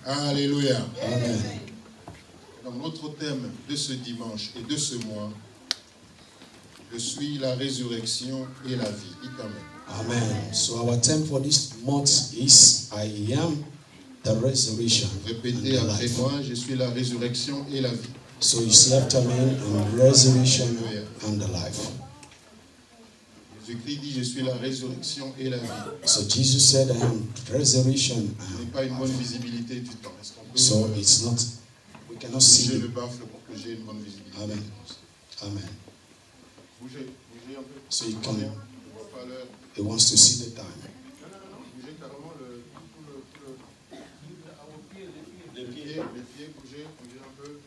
Alléluia. Amen. Donc notre thème de ce dimanche et de ce mois, je suis la résurrection et la vie. Dites amen. Amen. So our theme for this month is I am the resurrection. Répétez après moi, je suis la résurrection et la vie. So you say after me, and resurrection and the life. Jésus-Christ dit, je suis la résurrection et la vie. So Jesus said, I am resurrection. Ce n'est pas une bonne visibilité du temps. Est-ce qu'on peut So it's not, we cannot bouger see. le baffle pour que j'ai une bonne visibilité? Amen. Amen. Bougez un peu. So you Je can, vois pas l'heure. he wants to see the time. Bougez carrément les pieds, bougez un peu.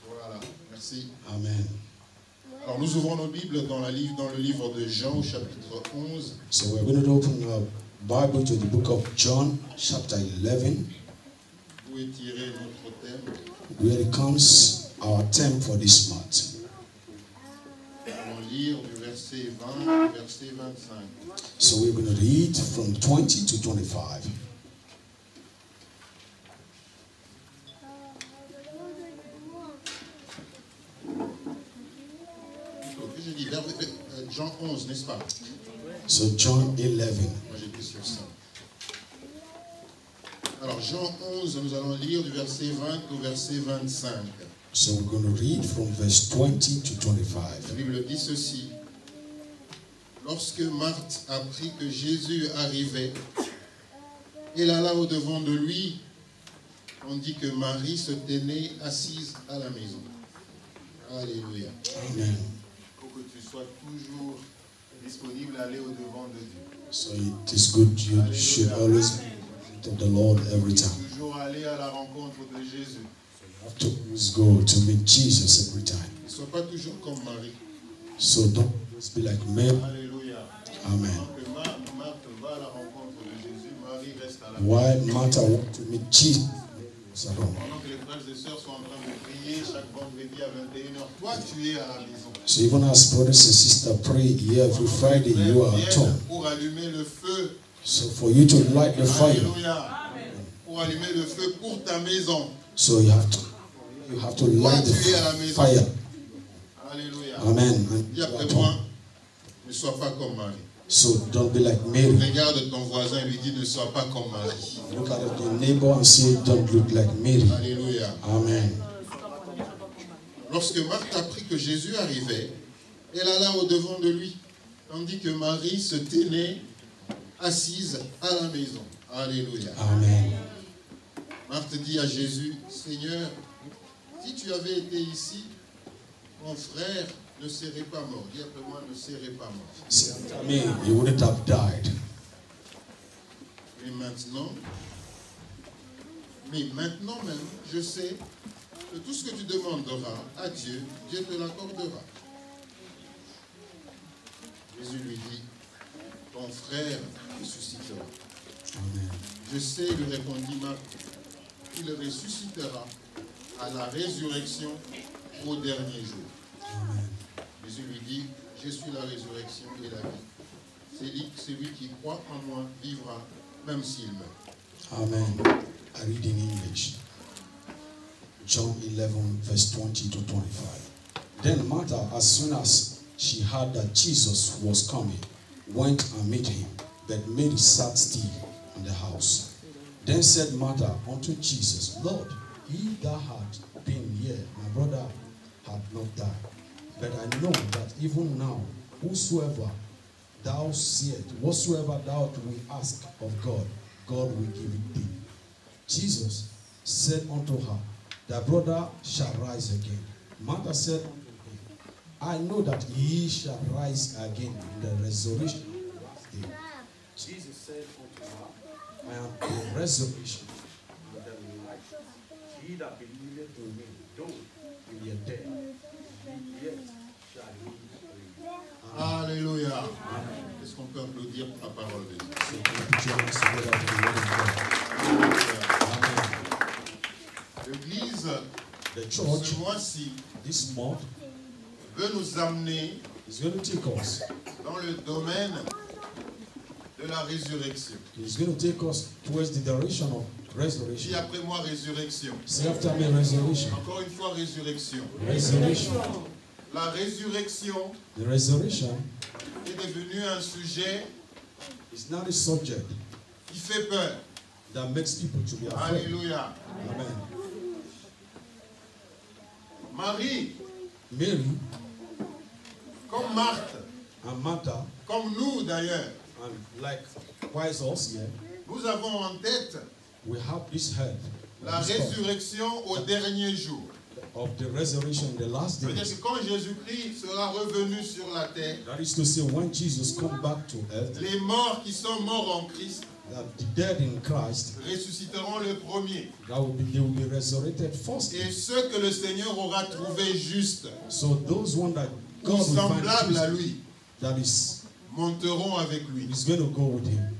Voilà, merci. Amen. Alors nous ouvrons nos Bibles dans le livre de Jean au chapitre 11. So we're going to open our Bible to the book of John, chapter 11, Où est tiré notre thème? where it comes our theme for this month. Nous allons lire du verset 20 au verset 25. So we're going to read from 20 to 25. J'ai dit Jean 11, n'est-ce pas? So John 11. Moi j'étais sur ça. Alors Jean 11, nous allons lire du verset 20 au verset 25. So we're going to read from verse 20 to 25. La Bible dit ceci. Lorsque Marthe apprit que Jésus arrivait, elle alla au-devant de lui, tandis que Marie se tenait assise à la maison. Alléluia. Amen. Il faut que tu sois toujours disponible à aller au-devant de Dieu. So it is good, you should always be to the Lord every time. Toujours aller à la rencontre de Jésus. You have to always go to meet Jesus every time. Ne sois pas toujours comme Marie. So don't always be like Mary. Alléluia. Amen. Pendant que Marthe va à la rencontre de Jésus, Marie reste à la maison. Why Martha want to meet Jesus? So don't. Pendant que les frères et sœurs sont en train de prier chaque vendredi à 21h, toi tu es à la maison. So even as brothers and sisters pray here every Friday, you are at home. Pour allumer le feu. So for you to light the fire, Alléluia. Pour allumer le feu pour ta maison. so you have to light the fire. Alléluia. Amen. Dis And you are après at moi, home. ne sois pas comme Marie. So don't be like Mary. Regarde ton voisin et lui dis ne sois pas comme Marie. Look at your neighbor and say, don't look like Mary. Alléluia. Amen. Lorsque Marthe apprit que Jésus arrivait, elle alla au-devant de lui, tandis que Marie se tenait assise à la maison. Alléluia. Amen. Marthe dit à Jésus, Seigneur, si tu avais été ici, mon frère ne serait pas mort. Dis après moi, ne serait pas mort. So after me, you wouldn't have died. Mais maintenant même, je sais que tout ce que tu demanderas à Dieu, Dieu te l'accordera. Jésus lui dit, ton frère ressuscitera. Amen. Je sais, lui répondit Marthe, qu'il ressuscitera à la résurrection au dernier jour. Amen. Jésus lui dit, je suis la résurrection et la vie. Celui qui croit en moi vivra, même s'il meurt. Amen. I read in English. John 11, verse 20 to 25. Then Martha, as soon as she heard that Jesus was coming, went and met him. But Mary sat still in the house. Then said Martha unto Jesus, Lord, if thou had been here, my brother had not died. But I know that even now, whosoever thou seest, whatsoever thou wilt ask of God, God will give it thee. Jesus said unto her, thy brother shall rise again. Martha said unto him, I know that he shall rise again in the resurrection of the last day. Jesus said unto her, I am the resurrection and the life. He that believeth in me, though he be dead, yet shall he live. Alléluia. Est-ce qu'on peut applaudir pour la parole de Dieu? So put your hands together for the word of God. Amen. L'Église, The ce church mois-ci, this month veut nous amener is going to take us. dans le domaine de la résurrection. It's going to take us towards the direction of Dis Resurrection. après moi résurrection. Say after me, resurrection. Encore une fois résurrection. Resurrection. La résurrection The resurrection est devenue un sujet is not a subject qui fait peur. that makes people to be afraid. Alléluia. Amen. Marie, Mary comme Marthe, and Martha, comme nous d'ailleurs, and likewise us here, nous avons en tête we have this head la résurrection au dernier jour. of the resurrection in the last Ça veut dire days. que quand Jésus-Christ sera revenu sur la terre, That is to say, when Jesus come back to earth, les morts qui sont morts en Christ that the dead in Christ, ressusciteront le premier. they will be resurrected first. Et ceux que le Seigneur aura trouvés justes So those one that ou God will semblables à find lui that is monteront avec lui. going to go with him.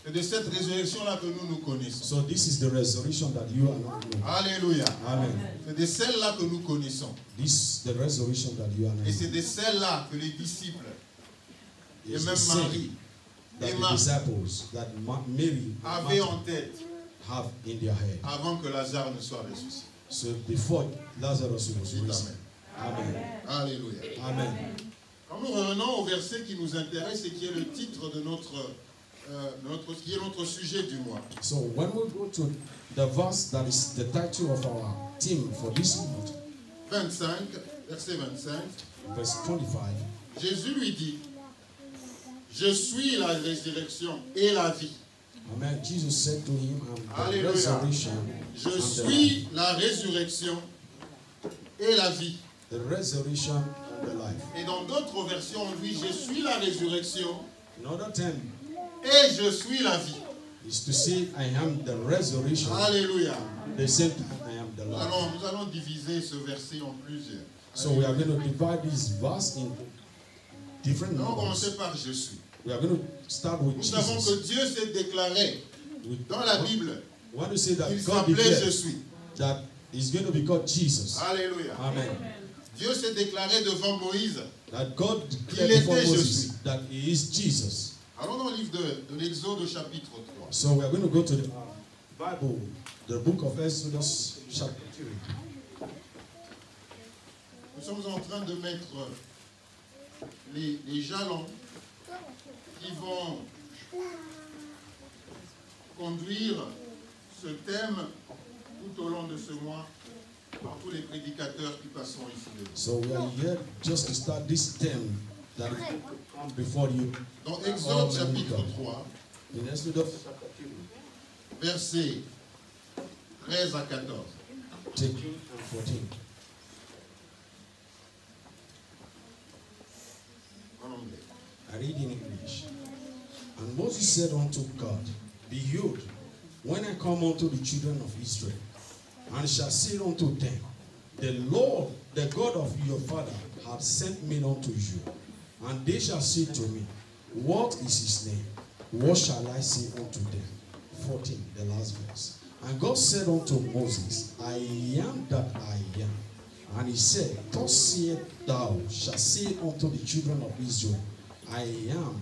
C'est de cette résurrection-là que nous connaissons. So this is the resurrection that you are not knowing. Alléluia. Amen. C'est de celle-là que nous connaissons. This is the resurrection that you are not Et knowing. c'est de celle-là que les disciples, et It's the même same Marie, that et the Marthe disciples, that Mary avaient Martha en tête have in their head. avant que Lazare ne soit ressuscité. So before Lazarus was Dites risen. Amen. Amen. Alléluia. Amen. Quand nous revenons au verset qui nous intéresse et qui est le titre de qui est notre sujet du mois. So when we go to the verse that is the title of our theme for this month, 25, verset 25, verse 25, Jésus lui dit, je suis la résurrection et la vie. Amen. Jesus said to him, I'm the Alléluia. resurrection Je and the suis la résurrection et la vie. life. The resurrection and the life. Et dans d'autres versions, on dit, je suis la résurrection Another term et je suis la vie. is to say, I am the resurrection. Alléluia. The same time, I am the life. Nous allons diviser ce verset en plusieurs. So we are going to divide this verse in different Nous allons numbers. commencer par je suis. We are going to start with Nous savons Jesus. que Dieu s'est déclaré dans la Bible. We want to say that Il God s'appelait je declared suis. that He's going to be called Jesus. Alléluia. Amen. Dieu s'est déclaré devant Moïse. That God declared Il before était Moses Jesus. that He is Jesus. Allons dans le livre de l'Exode au chapitre 3. So we are going to go to the Bible, the book of Exodus, chapter 3. Nous sommes en train de mettre les jalons qui vont conduire ce thème tout au long de ce mois par tous les prédicateurs qui passeront ici. So we are here just to start this theme that will come before you. Dans Exode chapitre 3, In Exodus chapter 3, versets 13 à 14. 13 and 14. En anglais. I read in English. And Moses said unto God, Behold, when I come unto the children of Israel, and shall say unto them, The Lord, the God of your father, hath sent me unto you. And they shall say to me, What is his name? What shall I say unto them? 14, the last verse. And God said unto Moses, I am that I am. And he said, Thus saith thou shalt say unto the children of Israel, I am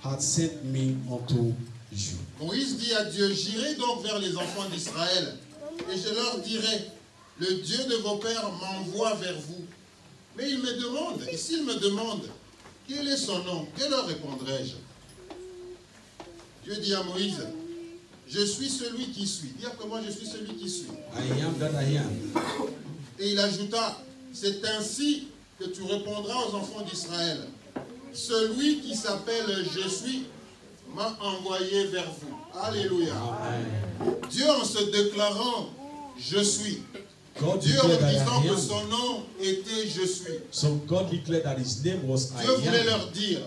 hath sent me unto you. Moïse dit à Dieu, j'irai donc vers les enfants d'Israël, et je leur dirai, le Dieu de vos pères m'envoie vers vous. Mais ils me demandent, et s'ils me demandent, quel est son nom, que leur répondrai-je? Dieu dit à Moïse, je suis celui qui suis. Dis après moi, je suis celui qui suis. I am that I am. Et il ajouta, c'est ainsi que tu répondras aux enfants d'Israël. Celui qui s'appelle Je suis m'a envoyé vers vous. Alléluia. Amen. Dieu en se déclarant Je suis. God Dieu en declared that disant I que am. son nom était Je suis. So God declared that his name was I Dieu voulait am. leur dire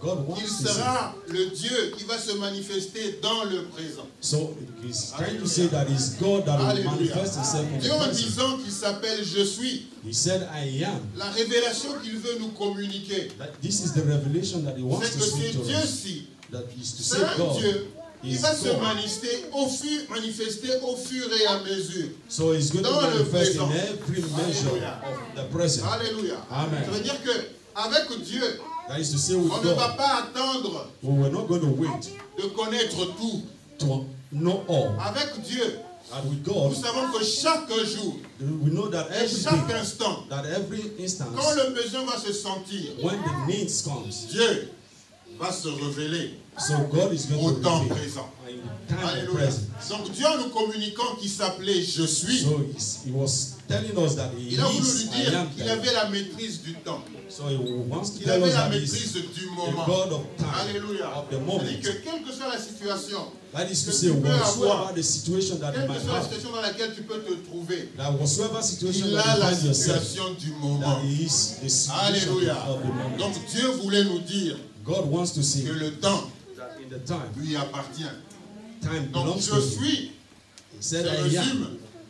God qu'il wants to say. sera le Dieu qui va se manifester dans le présent. So he's trying to say that it's God that will Alléluia. manifest himself in Dieu the en present. disant qu'il s'appelle Je suis, He said, I am. la révélation qu'il veut nous communiquer, That this is the revelation that he wants c'est to que speak c'est to us. Dieu-ci, That is to c'est say un God Dieu qui is va se God. manifester au fur et à mesure. So he's going to Dans le manifest in présent. every measure Alléluia. of the present. Alléluia. Amen. Ça veut dire que avec Dieu, That is to say, with On ne va God, pas attendre we were not going to wait de connaître tout. to know all. Avec Dieu, And with nous God, savons que chaque jour we know that et every chaque day, instant, that every quand instance, le besoin va se sentir, when the needs comes, Dieu va se révéler so God is au going to temps reveal présent. in the time of Alléluia. present. Donc Dieu en nous communiquant qui s'appelait Je suis, So he was telling us that he il a voulu nous is, I dire am qu'il that. avait la maîtrise du temps. So he wants to Il tell avait us la that he maîtrise is du the moment. God of time, Alléluia. of the C'est-à-dire moment. que quelle que soit la situation, That is to que say, tu peux whatsoever avoir, the situation that you quelle que might soit la have, situation dans laquelle tu peux te trouver, that whatsoever situation il that a you la find yourself, situation du moment. that is the situation Alléluia. of the moment. Donc Dieu voulait nous dire God wants to say que le temps that in the time, lui appartient. time Donc belongs je to him. suis, He je said, I am. résume,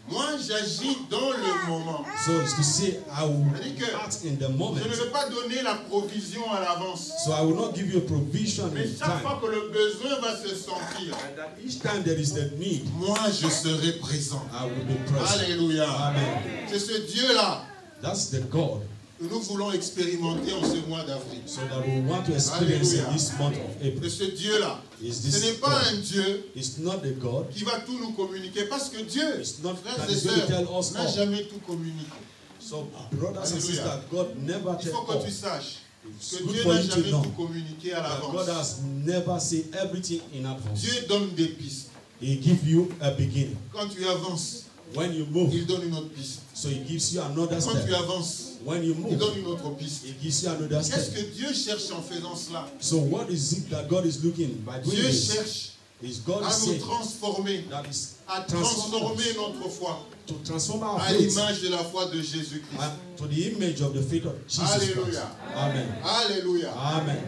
moi j'agis dans le moment. So it's to say, I will C'est-à-dire que act in the je moment. ne vais pas donner la provision à l'avance. So I will not give you a provision Mais in chaque time. fois que le besoin va se sentir, And that each time there is the need, moi je serai présent. I will be present. Alléluia. Amen. C'est ce Dieu-là That's the God. que nous voulons expérimenter en ce mois d'avril. So that we want to experience Alléluia. in this month of Que April. ce Dieu-là, Is ce this n'est pas God. un Dieu It's not the God. qui va tout nous communiquer. Parce que Dieu, It's not frères that et is going to tell sœurs, us n'a all. jamais tout communiqué. So brothers and Alléluia. sisters, God never Il tells faut que all. tu saches It's que good Dieu for n'a you to jamais know tout communiqué à that God l'avance. has never said everything in advance. Dieu donne des pistes. He gives you a beginning. Quand tu avances, When you move, il donne une autre piste. so he gives you another Quand tu step. avances, When you il move, donne une autre piste. he gives you another Qu'est-ce step. que Dieu cherche en faisant cela? So what is it that God is looking by doing Dieu this? cherche Is God à is nous saying transformer, that is à transform transformer us, notre foi to transform our à faith l'image de la foi de Jésus-Christ. to the image of the faith of Jesus Christ. Alléluia. Amen. Alléluia. Amen.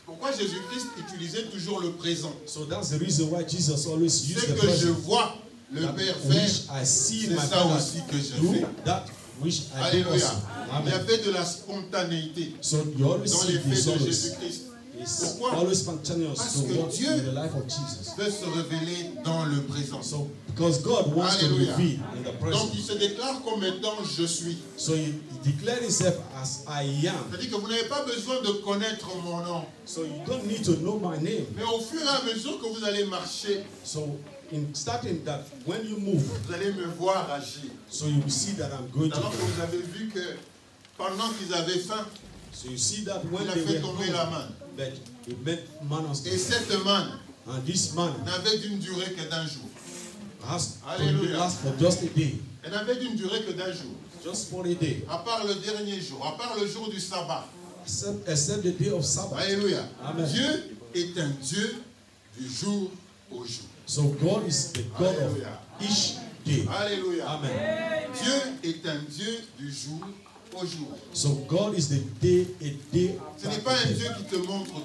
Pourquoi Jésus-Christ utilisait toujours le présent? So that's the reason why Jesus always used Ce the que je present. vois le That Père which faire, I see c'est my ça Father aussi que je do, fais. that which I do Alléluia. also. Il y Amen. avait de la spontanéité So you always dans see les this faits de always. Jésus-Christ. It's Pourquoi? always spontaneous Parce to que what Dieu in the life of Jesus. veut se révéler dans le présent. So because God wants Alléluia. to reveal in the Donc present. il se déclare comme étant je suis. So he declared himself as I am. C'est-à-dire que vous n'avez pas besoin de connaître mon nom. So you don't need to know my name. Mais au fur et à mesure que vous allez marcher, So in starting that, when you move, vous allez me voir agir. so you will see that I'm going to Alors que move. vous avez vu que pendant qu'ils avaient faim, So you see that when il a they fait were tomber la hungry, manne. but he met manna Et cette manne and this man n'avait d'une durée que d'un jour. has to Alléluia. last for just a day, Elle n'avait d'une durée que d'un jour. just for a day, À part le dernier jour, à part le jour du sabbat. except the day of Sabbath. Alléluia. Amen. Dieu est un Dieu du jour au jour. So God is the God Alléluia. of each day. Alléluia. Amen. Dieu est un Dieu du jour au jour. So God is the day, a day Ce n'est after pas un day. Dieu qui te montre tout.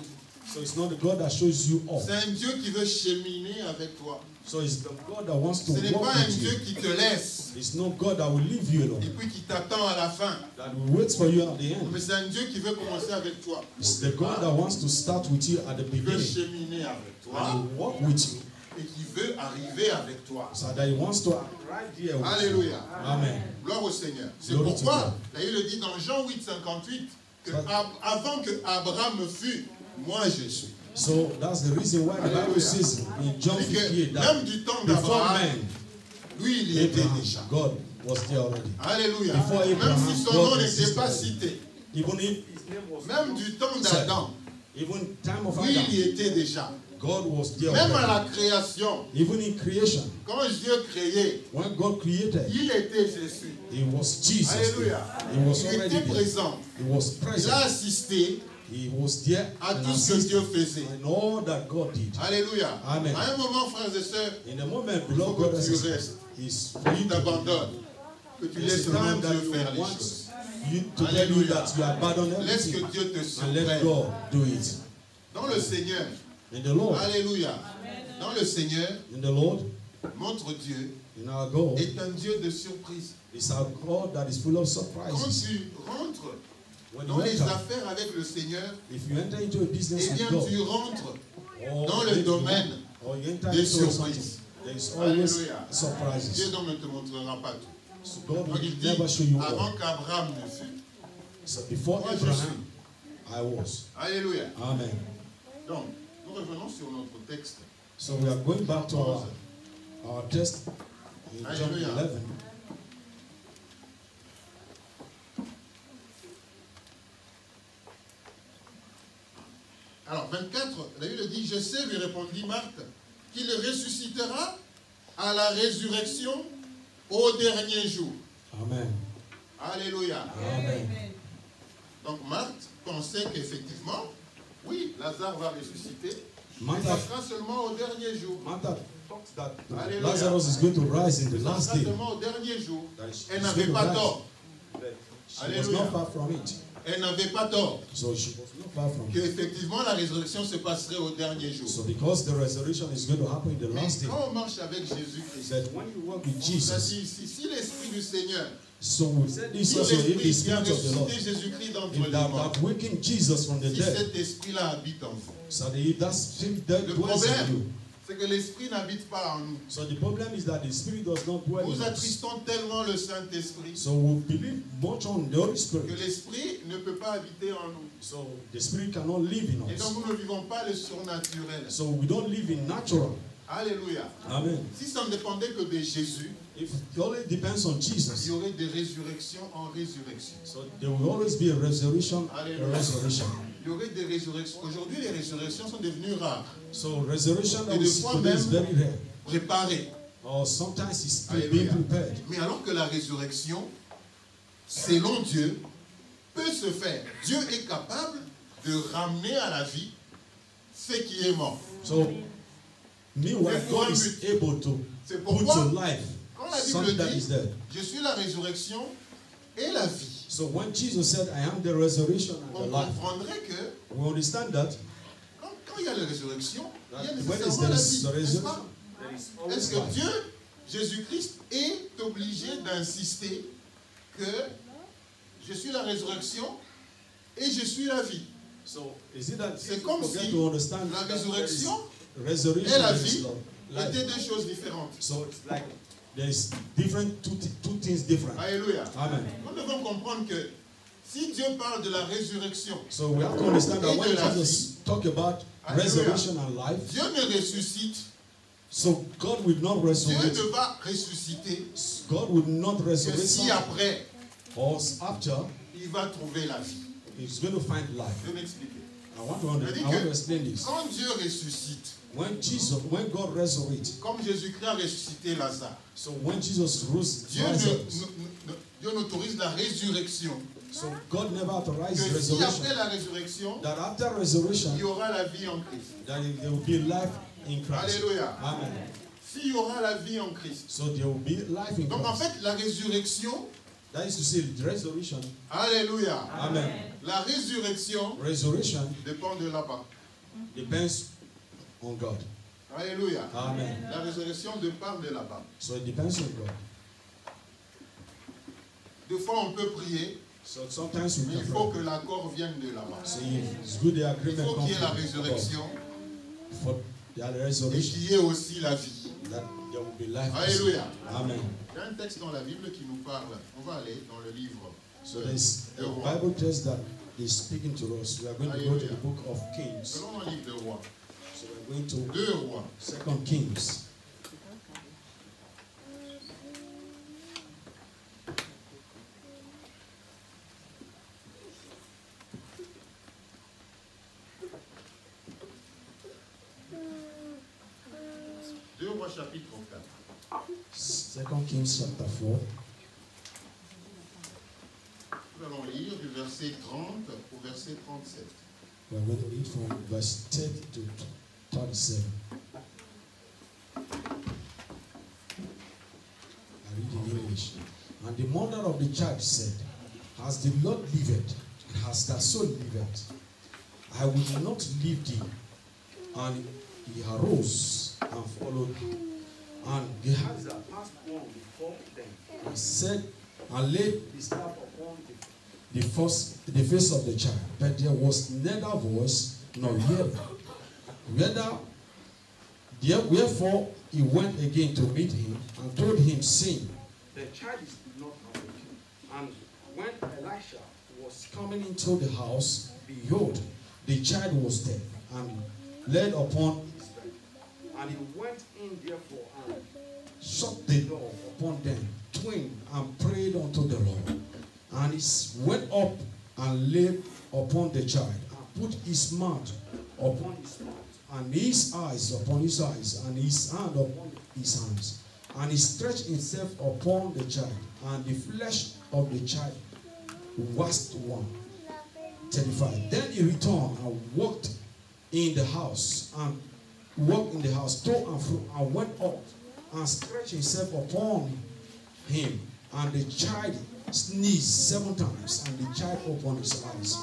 So it's not the God that shows you all. C'est un Dieu qui veut cheminer avec toi. So it's the God that wants to Ce n'est walk pas un with Dieu you. qui te laisse It's no God that will leave you et alone, puis qui t'attend à la fin. that will wait for you at the end. Mais c'est un Dieu qui veut commencer avec toi. It's the God that wants to start with you at the Qui veut beginning cheminer avec toi and will walk with you, et qui veut arriver avec toi. so that He wants to arrive here with you. Alléluia. Amen. Gloire au Seigneur. C'est Glory to pourquoi, God. là, il le dit dans Jean 8, 58, que avant que Abraham fût, moi je suis. So that's the reason why the Bible Alléluia. says in John C'est que 58 même that du temps before d'Abraham, man, lui, il y était Abraham, déjà. God was there already. Alléluia. Before Même Abraham, si son God nom n'était existed pas already. cité, Even if his name was même du temps d'Adam, even time of lui, il y Adam, était déjà. God was there Même à already. la création, Even in creation, quand Dieu créait, when God created, il était Jésus. He was Jesus. Alléluia. He was Il already était there. présent. He was Il a present. assisté He was there à and tout ce que assisted Dieu faisait. in all that God did. Alléluia. Amen. À un moment, frères et sœurs, In a moment, il faut beloved que brothers tu and sisters, restes, is que for tu you to t'abandonnes, que tu It's laisses the le time même that Dieu you faire les want choses. you to tell you Alléluia. that you abandon Laisse everything que Dieu te and let surprenne. God do it. Dans le Seigneur, In the Lord, Alléluia. Dans le Seigneur, in the Lord, notre Dieu in our God, est un Dieu de surprise. is our God that is full of Quand surprises. tu rentres When dans you les enter, affaires avec le Seigneur, if you enter into a business eh with bien God, tu rentres or dans le maybe domaine or you enter des into something, surprises. there is always Alléluia. Dieu surprises. donc ne te montrera pas tout. So God Donc will il dit, never show you avant all. qu'Abraham ne fût, So before moi je Abraham, suis. I was. Alléluia. Amen. Donc, nous revenons sur notre texte. So we are going back to our text in John Alléluia. 11. Alors, 24, la Bible dit, je sais, lui répondit Marthe, qu'il ressuscitera à la résurrection au dernier jour. Amen. Alléluia. Amen. Donc, Marthe pensait qu'effectivement, oui, Lazare va ressusciter, mais Martha, ça sera seulement au dernier jour. Martha talks that Alléluia. Lazarus is going to rise in the Ça last sera day. seulement au dernier jour. That is- Elle she's n'avait going to pas rise. tort. She was Alléluia. not far from it. Elle n'avait pas tort. So she was not far from it. Qu'effectivement, la résurrection se passerait au dernier jour. So because the resurrection is going to happen in the Mais last day, quand on marche avec Jésus-Christ, that when you walk with on s'est Jesus, dit ici, si l'Esprit du Seigneur, so we said this si also if the l'Esprit qui a Spirit of the Lord, ressuscité Jésus-Christ d'entre if les that morts, wakened Jesus from the si dead, cet Esprit-là habite en vous. so that Spirit that Le dwells in problème, you. c'est que l'Esprit n'habite pas en nous. So the problem is that the Spirit does not dwell Nous in us. attristons tellement le Saint-Esprit So we believe much on the Holy que Spirit. l'Esprit ne peut pas habiter en nous. So the Spirit cannot live in Et donc us. nous ne vivons pas le surnaturel. So we don't live in natural. Alléluia. Amen. Si ça ne dépendait que de Jésus, If it only depends on il Jesus, y aurait des résurrections en résurrection. so there will always be a resurrection, Hallelujah. a resurrection. Il y aurait des résurrections. Aujourd'hui, les résurrections sont devenues rares, So resurrection that Et we des see fois today is même- very rare. préparées. Or sometimes it's still Hallelujah. being prepared. Mais alors que la résurrection, selon Dieu, peut se faire. Dieu est capable de ramener à la vie ce qui est mort. So meanwhile, C'est pour God un is but. able to C'est put pourquoi, to life quand la something Bible that is dit, dead. je suis la résurrection et la vie, So when Jesus said, I am the resurrection and on the life, comprendrait que we understand that quand il y a la résurrection, il y a when is nécessairement there la is vie. the N'est-ce pas? resurrection, there is always Est-ce que life. Dieu, Jésus-Christ, est obligé d'insister que je suis la résurrection et je suis la vie? So is it that C'est comme forget si to understand la that there is résurrection resurrection et la is vie life. étaient deux choses différentes. So it's like there is different two things different. Alléluia. Amen. Nous devons comprendre que si Dieu parle de la résurrection, So we have to understand that Et when de la Jesus talk about Alléluia. resurrection and life, Dieu ne ressuscite, so God will not Dieu resurrect. ne va ressusciter God will not que resurrect si someone, après, or after il va trouver la vie. he's going to find life. Je vais m'expliquer. I want to explain this. Quand Dieu ressuscite, When God resurrects, comme Jésus-Christ a ressuscité Lazare, so when Jesus rose Dieu Lazarus, Dieu n'autorise la résurrection. so God never authorized Que si resurrection. après la résurrection, That after il resurrection, y aura la vie en Christ. that there will be life in Christ. Alléluia. Amen. S'il y aura la vie en Christ. So there will be life in Donc en Christ. fait, la résurrection, That is to say, the resurrection. Alléluia. Amen. La résurrection Resurrection dépend de là-bas. depends on God. Alléluia. Amen. La résurrection dépend de là-bas. So it depends on God. Des fois, on peut prier, So sometimes we mais can il faut pray. que l'accord vienne de là-bas. So it's good the Il agreement faut qu'il y ait la comes from God. résurrection For the et resurrection, qu'il y ait aussi la vie. that there will be life. Alléluia. Amen. Il y a un texte dans la Bible qui nous parle. On va aller dans le livre. So there's de a Rois. Bible text that is speaking to us. We are going to go to the book of Kings. Selon le livre de Rois. So we're going to 2 Rois. 2 Kings. Deux Rois chapitre 4. 2 Kings chapter 4. Nous allons lire du verset 30 au verset 37. We're going to read from verse 30 to 37. I read in English. And the mother of the child said, As the Lord liveth, and as thy soul liveth, I will not leave thee. And he arose and followed him. And Gehazi passed on before them, and said, and laid his staff upon the face of the child. But there was neither voice nor hearing. Wherefore he went again to meet him and told him, saying, The child is not awake. And when Elisha was coming into the house, behold, the child was dead and laid upon his bed. And he went in therefore and shut the door upon them twain and prayed unto the Lord. And he went up and laid upon the child and put his mouth upon his mouth and his eyes upon his eyes and his hand upon his hands. And he stretched himself upon the child, and the flesh of the child waxed warm. 35. Then he returned and walked in the house, to and fro, and went up and stretched himself upon him. And the child sneezed 7 times, and the child opened his eyes.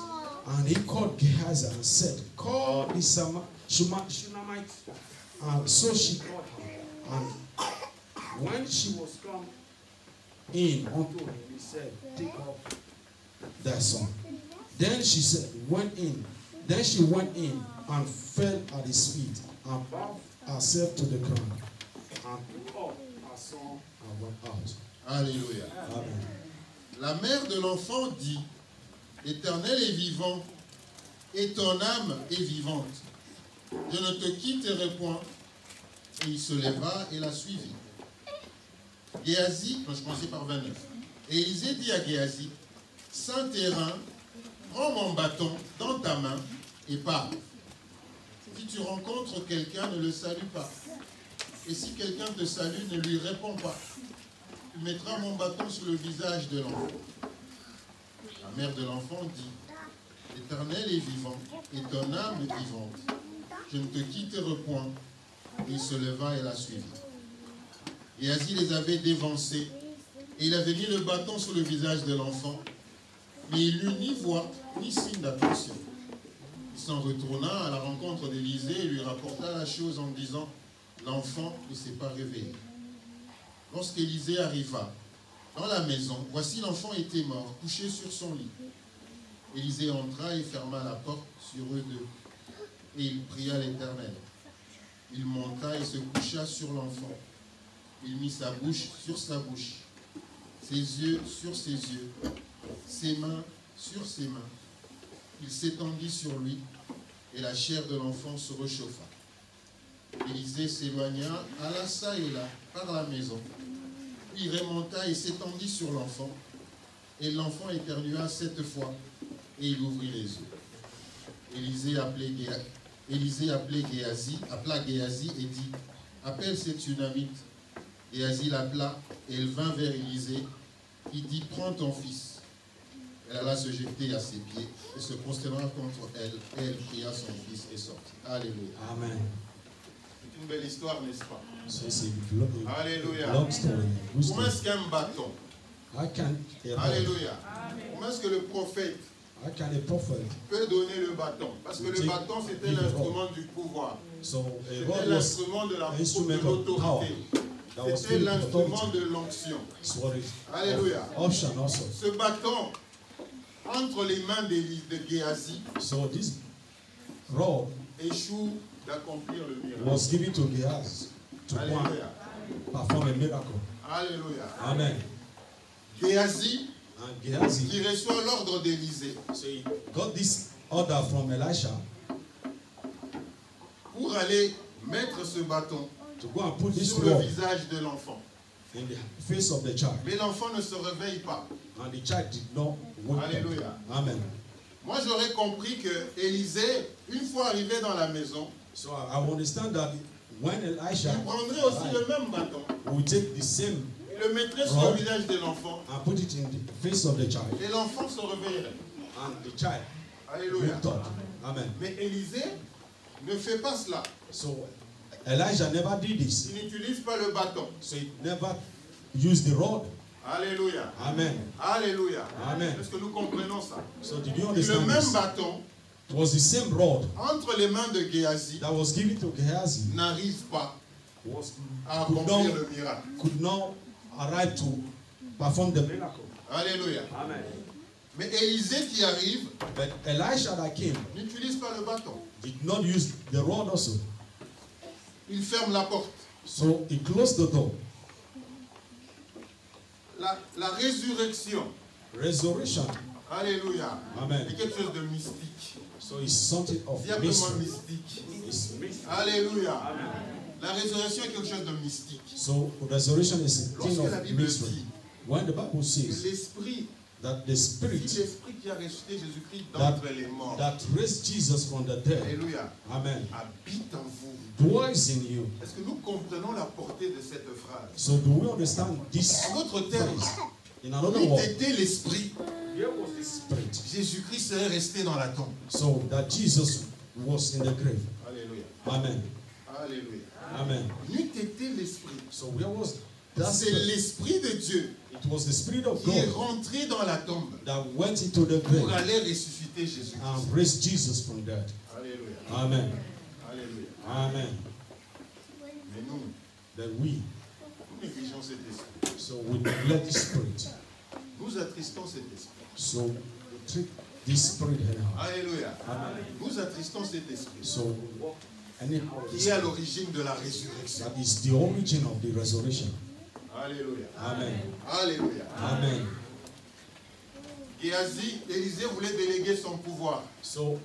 And he called Gehazi and said, call the Shunammite. And so she called her. And when she was come in unto him, he said, take up thy son. Then she went in and fell at his feet and bowed herself to the ground and took up her son and went out. Alléluia. Amen. La mère de l'enfant dit, L'Éternel est vivant et ton âme est vivante. Je ne te quitterai point. Et il se leva et la suivit. Géhazi, je commençais par 29. Et Élisée dit à Géhazi, Saint terrain, prends mon bâton dans ta main et pars. Si tu rencontres quelqu'un, ne le salue pas. Et si quelqu'un te salue, ne lui réponds pas. Tu mettras mon bâton sur le visage de l'enfant. La mère de l'enfant dit, L'Éternel est vivant et ton âme est vivante. Je ne te quitterai point. Et il se leva et la suivit. Géhazi les avait dévancés et il avait mis le bâton sur le visage de l'enfant, mais il n'eut ni voix ni signe d'attention. Il s'en retourna à la rencontre d'Élisée et lui rapporta la chose en disant, l'enfant ne s'est pas réveillé. Lorsqu'Élisée arriva dans la maison, voici l'enfant était mort, couché sur son lit. Élisée entra et ferma la porte sur eux deux, et il pria l'Éternel. Il monta et se coucha sur l'enfant. Il mit sa bouche sur sa bouche, ses yeux sur ses yeux, ses mains sur ses mains. Il s'étendit sur lui, et la chair de l'enfant se réchauffa. Élisée s'éloigna, alla çà et là, par la maison. Puis il remonta et s'étendit sur l'enfant, et l'enfant éternua 7 fois, et il ouvrit les yeux. Élisée appela Géhazi et dit, appelle cette Shunammite. Géhazi l'appela, et elle vint vers Élisée, qui dit, prends ton fils. Elle alla se jeter à ses pieds, et se prosterna contre elle, et elle pria son fils et sortit. Alléluia. Amen. C'est une belle histoire, n'est-ce pas? C'est Alléluia. long story. Good Comment story. est-ce qu'un bâton? Alléluia. Comment est-ce que le prophète How can a prophet? peut donner le bâton? Parce que le bâton, c'était l'instrument du pouvoir. So a C'était rod was l'instrument de an instrument of power. l'autorité. That was C'était given l'instrument authority. de l'onction. It's what it Alléluia. option also. Ce bâton, entre les mains de Géhazi, So this rod échoue d'accomplir le miracle. was given to Gehazi to Alléluia. perform a miracle. Alléluia. Amen. Géhazi, And Gehazi, qui reçoit l'ordre d'Élisée so he got this order from Elisha pour aller mettre ce bâton to go and put this sur le rod visage de l'enfant. in the face of the child. Mais l'enfant ne se réveille pas. And the child did not wake Alléluia. up. Amen. Moi, j'aurais compris que Élisée, une fois arrivé dans la maison, So I understand that when Elisha il prendrait aussi le même bâton. will take the same Il le mettrait sur le visage de l'enfant. and put it in the face of the child, Et l'enfant se réveillerait. and the child Alléluia. waked up. Amen. Mais Élisée ne fait pas cela. So Elijah never did this. Il n'utilise pas le bâton. So he never used the rod. Alléluia. Amen. Alléluia. Amen. Est-ce que nous comprenons ça? So did you Le understand même this? bâton, It was the same rod entre les mains de Géhazi, that was given to Gehazi n'arrive pas was à could accomplir not, le miracle. could not arrive to perform the miracle. Alléluia. Amen. Mais Élisée qui arrive But Elisha that came n'utilise pas le bâton. did not use the rod also. Il ferme la porte. So he closed the door. La résurrection Resurrection Alléluia. Amen. C'est quelque chose de mystique. So it's something of Dis après moi mystery. mystique. It's mystery. Alléluia. La résurrection est quelque chose de mystique. So resurrection is a thing Lorsque la of Bible mystery. dit When the Bible que says l'esprit, that the si Spirit l'esprit qui a ressuscité Jésus-Christ that, d'entre les morts, that raised Jesus from the dead, Alléluia, Amen, habite en vous. dwells in you. Est-ce que nous comprenons la portée de cette phrase? So do we understand this En d'autres termes, phrase? In another il word, était l'esprit. here was the Spirit. Jésus-Christ serait resté dans la tombe. So that Jesus was in the grave. Alléluia. Amen. Alléluia. Amen. N'eût été l'esprit. So where was that C'est Spirit? l'esprit de Dieu It was the Spirit of qui est God rentré dans la tombe that went into the pour grave aller ressusciter Jésus. and raised Jesus from dead. Alléluia. Amen. Alléluia. Amen. Mais nous That we, négligeons cet esprit. so we neglect the Spirit. Nous attristons cet esprit. So we treat this Spirit anyhow. Alléluia. Amen. Nous attristons cet esprit So we walk anyhow. qui est à l'origine de la résurrection. That is the origin of the resurrection. Alléluia. Amen. Alléluia. Amen. Géasi, Élisée voulait déléguer son pouvoir. So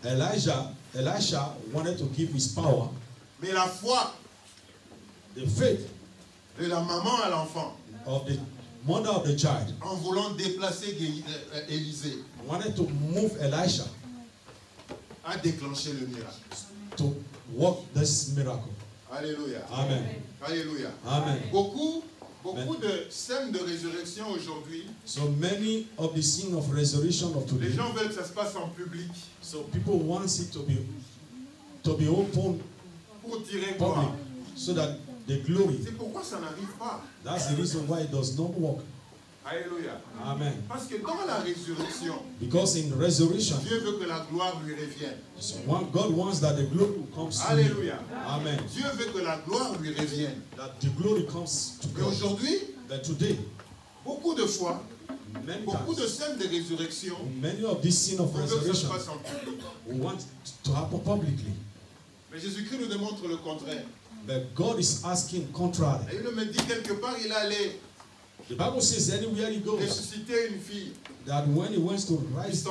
Elisha wanted to give his power, Mais la foi the faith de la maman à l'enfant, of the mother of the child, en voulant déplacer Élisée, wanted to move Elisha a déclenché le miracle. to work this miracle. Alléluia. Amen. Alléluia. Amen. Beaucoup de scènes de résurrection aujourd'hui, So many of the scene of resurrection of les today, gens veulent que ça se passe en public so people want it to be open pour tirer public, gloire. so that the glory. C'est pourquoi ça n'arrive pas. That's the reason why it does not work. Alléluia. Amen. Parce que dans la résurrection, Because in resurrection, Dieu veut que la gloire lui revienne. so God wants that the glory comes to Alléluia. him. Amen. Dieu veut que la gloire lui revienne. That the glory comes to Et God. aujourd'hui, But today, beaucoup de fois, many beaucoup de times, scènes de résurrection, many of these scene of on veut que ça se resurrection passe en public. we want to happen publicly. Mais Jésus-Christ nous démontre le contraire. But God is asking contrary. Et il me dit quelque part, il allait The Bible says anywhere he goes, ressusciter une fille. that when he wants to raise a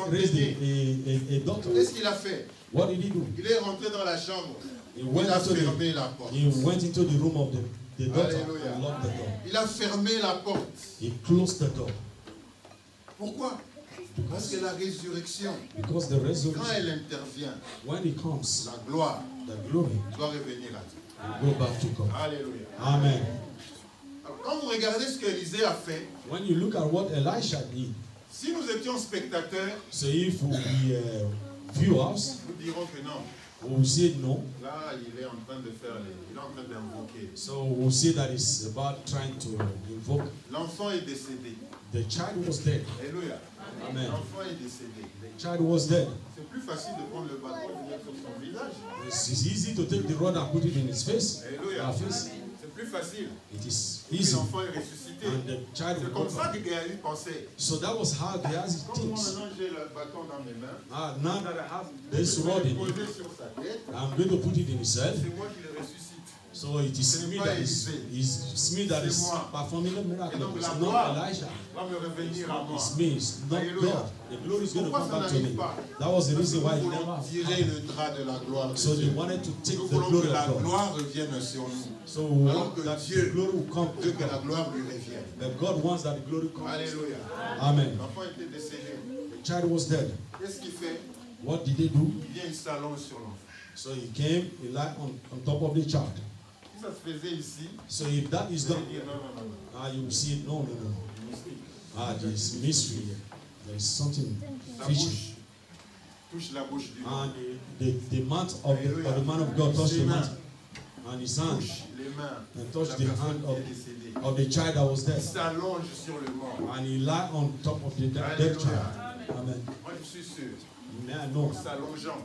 daughter, Qu'est-ce qu'il a fait? what did he do? Il est rentré dans la chambre. He Il went a into fermé the, la porte. he went into the room of the daughter Alléluia. and locked the door. Il a fermé la porte. He closed the door. Pourquoi? Parce que la résurrection, Because the quand resurrection, elle intervient, when it comes, la gloire the glory doit revenir à Dieu. will go back to God. Alléluia. Amen. Alors, quand vous regardez ce qu'Élisée a fait, When you look at what Elisha did, si nous étions spectateurs, so if we be viewers, nous dirons que non. we will say no. Là, il est en train de faire, il est en train d'invoquer. So we'll say that it's about trying to invoke. L'enfant est décédé. The child was dead. Alléluia. Amen. L'enfant est décédé. The child was dead. C'est plus facile de prendre le bâton et de mettre sur son visage. It's easy to take the rod and put it in his face. Alléluia. Our face. C'est plus facile. It is Et easy. l'enfant est ressuscité. And the child C'est will comme come ça back. que Géasi pensait. So that was how Gehazi Comme moi thinks. maintenant j'ai le bâton dans mes mains, Now that I have je this vais rod le in poser it, sur sa tête. I'm going to put it in his head. C'est moi qui le ressuscite. So it is me that is me that is performing the Et miracle. donc It's la not gloire Elijah. va me revenir à moi. It's me. It's not Alléluia. God. The glory is going to Pourquoi come ça back to n'arrive me. pas? That was the Parce que reason why nous it never voulons tirer happened. le drap de la gloire de So they Dieu. wanted to take Nous the voulons glory que la of God. gloire revienne sur nous. So we Alors want que that Dieu the glory will come veut to que la God. gloire lui revienne. But God wants that the glory comes. Alléluia. Amen. L'enfant était décédé. The child was dead. Qu'est-ce qu'il fait? What did they do? Il vient, il s'allonge sur l'enfant. So he came, he lied on top of the child. Si ça se faisait ici, So if that is il done, dit non, non, non, non. you will see it. No, no, no. Mystique. There is mystery here. There is something Sa fishy. bouche touche la bouche du And the mouth of the man of God touched the mouth. And his hand touche les mains and de touched la the personne hand qui est décédée. of the child that was Il dead. s'allonge sur le mort. And he lied on top of the dead child. Amen. Moi, je suis sûr, May I en know. s'allongeant,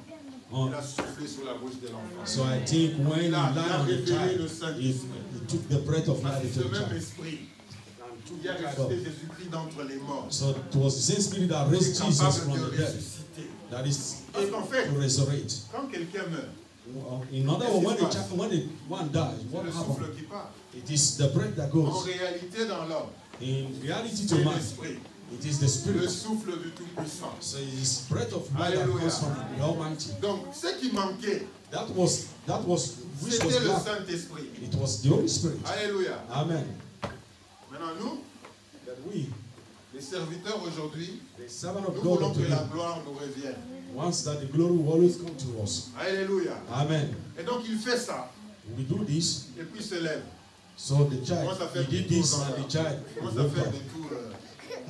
Oh, il a soufflé sur la bouche de l'enfant. so I think when he Il a lied on the révélé child, le Saint he took the breath of Parce life que into ce the même child. esprit qui a ressuscité Jésus-Christ d'entre les morts So it was the same spirit that est raised Jesus capable from de the dead ressusciter. that is Parce qu'en fait, to resurrect. quand quelqu'un meurt, In other words, when the one dies, c'est what le happens? souffle qui part. It is the breath that En goes. réalité, dans l'homme, In reality c'est to man, l'esprit. It is the Spirit. Le souffle du Tout-Puissant. So it is breath of life that comes from the Almighty. Donc, ce qui manquait, which c'était was le left. Saint-Esprit. It was the Holy Spirit. Alléluia. Amen. Maintenant, nous, That we, les serviteurs aujourd'hui, the servant nous of God, voulons unto que la him, gloire nous revienne. wants that the glory will always come to us. Alléluia. Amen. Et donc, il fait ça. We do this, Et puis, il se lève. so the child, Commence à faire he did des this, tours and dans the child Il commence à woke faire up, des tours.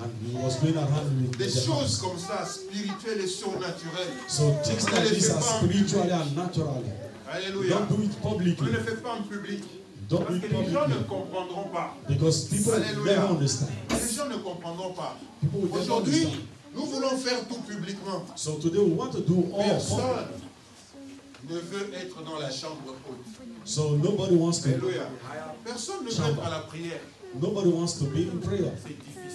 and he was going around with Des the choses house. comme ça, spirituelles et surnaturelles. So things On ne like les this fait are pas en spiritually and naturally. Alléluia. Don't do it On ne publicly. le fait pas en public. Don't do Parce it que les gens ne publicly. comprendront pas. Because people Alléluia. never understand. Les gens ne comprendront pas. People will never Aujourd'hui, understand. nous voulons faire tout publiquement. So today we want to do all public. Personne ne veut être dans la chambre haute. So nobody wants to. Alléluia. Personne ne veut être à la prière. Nobody wants to be in prayer. C'est difficile.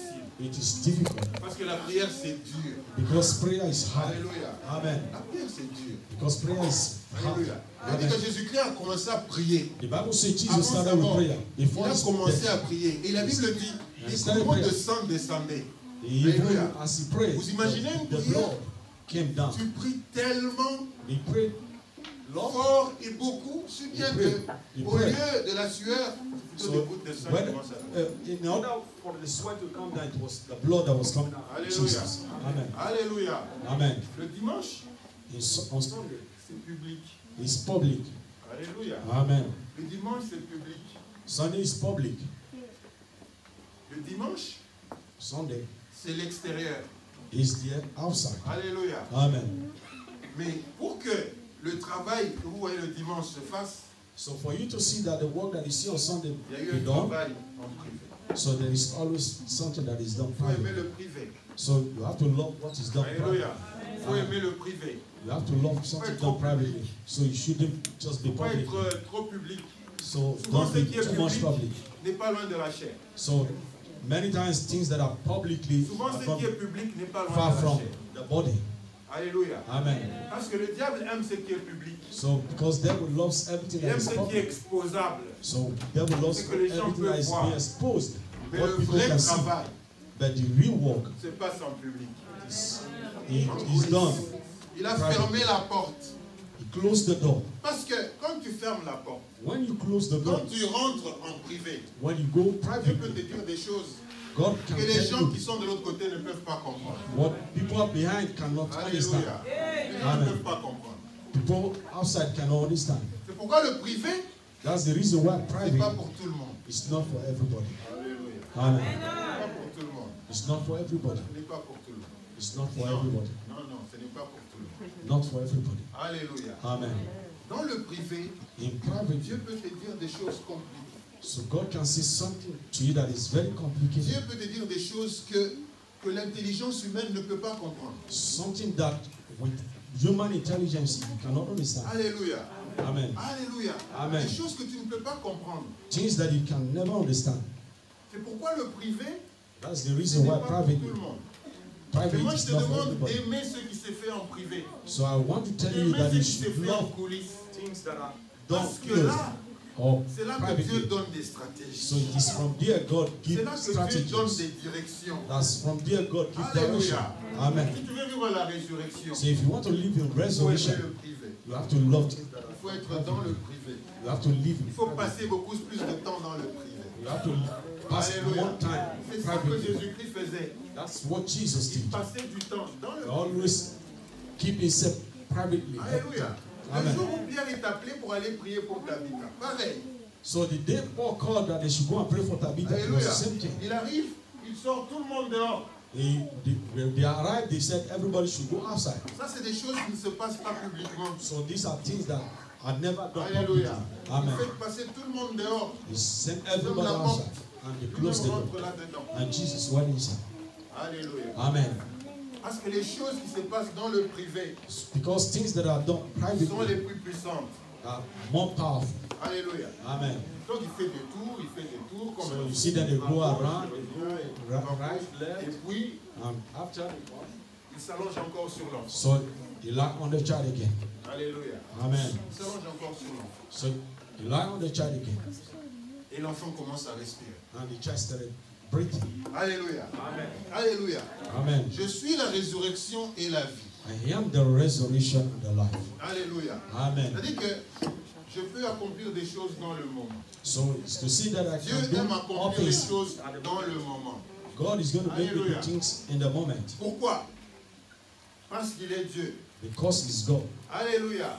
It is difficult Parce que la prière, c'est dur. because prayer is hard. Alléluia. Amen. La prière, c'est dur. Because prayer is hard. Alléluia. On dit Amen. que Jésus-Christ a commencé à prier. The Bible says Jesus Avant started sa with mort, prayer. il Before a his commencé death, à prier. Et la Bible dit, les started courants de prayer. sang descendaient. even Alléluia. as he prayed, Vous imaginez une the prière? blood came down. Tu pries tellement He prayed fort et beaucoup, si bien Il que prie. au lieu de la sueur, c'est plutôt des So gouttes de sang when, qui commencent à tomber. in order for the sweat to come down, it was the blood that was coming down. Alléluia. Jesus. Amen. Alléluia. Amen. Le dimanche, On Sunday, c'est public. it's public. Alléluia. Amen. Le dimanche, c'est public. Sunday is public. Le dimanche, Sunday c'est l'extérieur. is the outside. Alléluia. Amen. Mais pour que le travail que vous voyez le dimanche se fasse, So for you to see that the work that you see on Sunday il y a eu be un done, travail en privé. so there is always something that is done Il faut aimer privately. le privé. So you have to love what is done privately. Alléluia. Il faut aimer le privé. You have to love something done privately. So you shouldn't just be Il ne faut pas public. être trop public. So Souvent, don't ce be qui est too much public public. n'est pas loin de la chair. So many times things that are publicly Souvent, are ce from qui est public n'est pas loin far de la from chair. the body. Alléluia. Amen. Parce que le diable aime ce qui est public. So because devil loves everything Il that aime is ce qui est public. exposable. So devil loves C'est que les gens everything that is peuvent being voir. exposed. Mais What le people vrai can see. travail But the real work se passe en public. is done. Il a Private. fermé la porte. He closed the door. Parce que quand tu fermes la porte, When you close the door, quand tu rentres en privé, when you go Dieu peut privately, te dire des choses God can que les tell gens you qui sont de l'autre côté ne peuvent pas comprendre. what people behind cannot understand. Alléluia. Les gens ne Amen. peuvent pas comprendre. People outside cannot understand. C'est pourquoi le privé, That's the reason why c'est private pas pour tout le monde. is not for everybody. Alléluia. Amen. C'est pas pour tout le monde. It's not for everybody. Ce n'est pas pour tout le monde. It's not for Non, everybody. non, non, ce n'est pas pour tout le monde. Not for everybody. Alléluia. Amen. Dans le privé, In private, Dieu peut te dire des choses compliquées. so God can say something to you that is very Dieu complicated. peut te dire des choses que l'intelligence humaine ne peut pas comprendre. Something that with human intelligence you cannot understand. Alléluia. Amen. Alléluia. Amen. Des choses que tu ne peux pas comprendre. Things that you can never understand. C'est pourquoi le privé, That's the ce reason n'est why pas pour private, tout le monde. private Mais moi, je is te not for demande everybody. d'aimer ce qui s'est fait en privé. So I want to tell you Aimer that ce you qui s'est should fait en love coulisses. things that are done Parce que close là, or c'est là que Dieu privately. donne des stratégies. So it is from there God C'est gives là que Dieu donne strategies. des directions. That's from there God gives direction. Alléluia. Amen. Si tu veux vivre la résurrection, So if you want to live in il faut aimer resurrection, le privé. you have to love. Il faut être dans le privé. You have to live Il in faut private. passer beaucoup plus de temps dans le privé. You have to pass Alléluia. more time C'est ça que privately. Jésus-Christ faisait. That's what Jesus Il did. passait du temps dans le He privé. always keep himself privately. Alléluia. Le Amen. jour où Pierre est appelé pour aller prier pour Tabitha, pareil. So the day Paul called that they should go and pray for Tabitha, it was Alléluia. the same thing. Il arrive, il sort tout le monde dehors. When they arrived, they said everybody should go outside. Ça, c'est des choses qui ne se passent pas publiquement. So these are things that are never done publicly. Alléluia. Il Amen. fait passer tout le monde dehors. He sent Ferme everybody la porte. outside and they Lui-même closed the door. rentre là-dedans. And Jesus went inside. Alléluia. Amen. Parce que les choses qui se passent dans le privé Because things that are done sont privately les plus puissantes. are more powerful. Alléluia. Amen. Donc il fait des tours, il fait des tours. Comme So you see that they go around, they go right, Et left, puis, and after, il s'allonge encore sur l'enfant. so he lie on the child again. Alléluia. Amen. Il s'allonge encore sur l'enfant. So he lie on the child again, Et l'enfant commence à respirer. and the child started breathing. Alléluia. Amen. Alléluia. Amen. Je suis la résurrection et la vie. I am the resurrection and the life. Alléluia. Amen. C'est-à-dire que je peux accomplir des choses dans le moment. So it's to see that I Dieu can do aime all accomplir les things. choses dans le moment. God is going to make me Hallelujah. do things in the moment Pourquoi? Parce qu'il est Dieu. because He's God. Alléluia.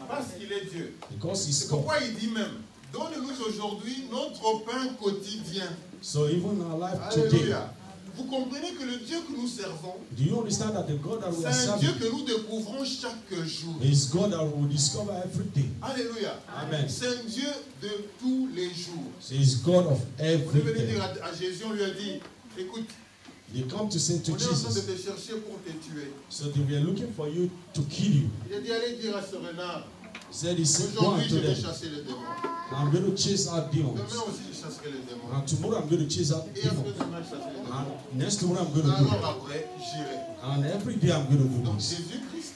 Parce qu'il est Dieu. Because He's C'est God. pourquoi il dit même, donne-nous aujourd'hui notre pain quotidien. So even in our life today, Alléluia. Vous comprenez que le Dieu que nous servons, do you understand that the God that we c'est are un Dieu serving que nous découvrons chaque jour. is God that we discover every day? Alléluia. Amen. C'est un Dieu de tous les jours. So He's God of On est every venu day. dire à Jésus, on lui a dit, écoute, They come to say to on est en train de Jesus, te chercher pour te tuer. so they were looking for you to kill you. Il a dit, allez dire à ce renard, He said, go aujourd'hui unto je vais them. chasser les démons. I'm going to chase out demons. Demain aussi je chasserai les démons. And tomorrow I'm going to chase out Et demons. après-demain je chasserai les démons. And next tomorrow I'm going to do Alors it. après, j'irai. And every day I'm going to do Donc this. Jésus-Christ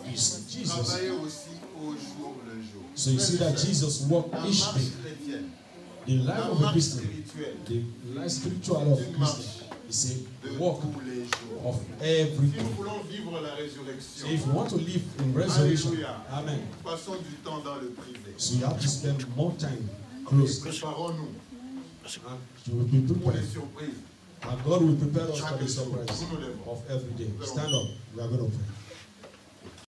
You see, Jesus. travaillait aussi au jour le jour. So you see that Jesus walked La each marche day. chrétienne, The life la of a marche Christian, spirituelle the life spiritual of a Christian is de a walk tous les jours. of every Si nous day. voulons vivre la So résurrection, if you want to live in resurrection, Alléluia. amen. passons du temps dans le privé. So you have to spend more time close. Préparons-nous And you will be pour les prepared. surprises. And God will prepare us for Chaque the jour, surprise nous nous lèvons. of every day. Stand up. We are going to pray.